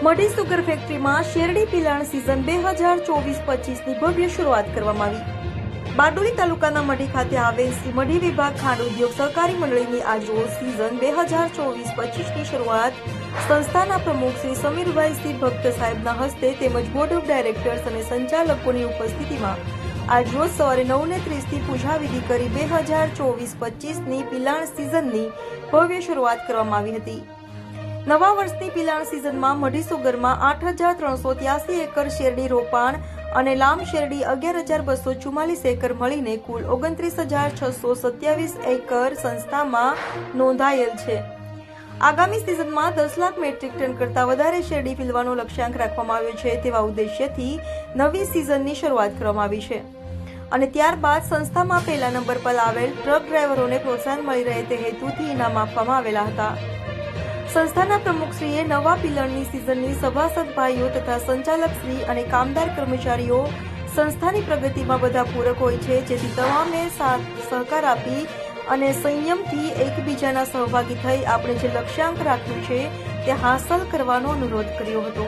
મઢી sugar ફેક્ટરીમાં શેરડી પિલાણ season 2024-25ની ભવ્ય શરૂઆત કરવામાં આવી। બારડોલી તાલુકાના મઢી ખાતે આવેલ શ્રી મઢી વિભાગ ખાંડ ઉદ્યોગ સહકારી મંડળીની આજરોજ સિઝન 2024-25ની શરૂઆત સંસ્થાના પ્રમુખ શ્રી સમીરભાઈ સી ભક્ત સાહેબના હસ્તે તેમજ બોર્ડ ઓફ ડાયરેક્ટર્સ અને સંચાલકોની ઉપસ્થિતિમાં આજરોજ સવારે 9:30થી પૂજા વિધિ કરી 2024-25ની પિલાણ સિઝનની ભવ્ય શરૂઆત કરવામાં આવી હતી। નવા વર્ષની પિલાણ સિઝનમાં મઢી સુગરમાં 8,383 એકર શેરડી રોપાણ અને લામ શેરડી 11,244 એકર મળીને કુલ 29,627 એકર સંસ્થામાં નોંધાયેલ છે। આગામી સિઝનમાં 10 લાખ મેટ્રિક ટન કરતાં વધારે શેરડી પીલવાનો લક્ષ્યાંક રાખવામાં આવ્યો છે। તેવા ઉદ્દેશ્યથી નવી સિઝનની શરૂઆત કરવામાં આવી છે અને ત્યારબાદ સંસ્થામાં પહેલા નંબર પર આવેલ ટ્રક ડ્રાઈવરોને પ્રોત્સાહન મળી રહે તે હેતુથી ઇનામ આપવામાં આવેલા હતા। સંસ્થાના પ્રમુખશ્રીએ નવા પિલણની સિઝનની સભાસદ ભાઈઓ તથા સંચાલકશ્રી અને કામદાર કર્મચારીઓ સંસ્થાની પ્રગતિમાં બધા પૂરક હોય છે, જેથી તમામે સહકાર આપી અને સંયમથી એકબીજાના સહભાગી થઈ આપણે જે લક્ષ્યાંક રાખ્યું છે તે હાંસલ કરવાનો અનુરોધ કર્યો હતો।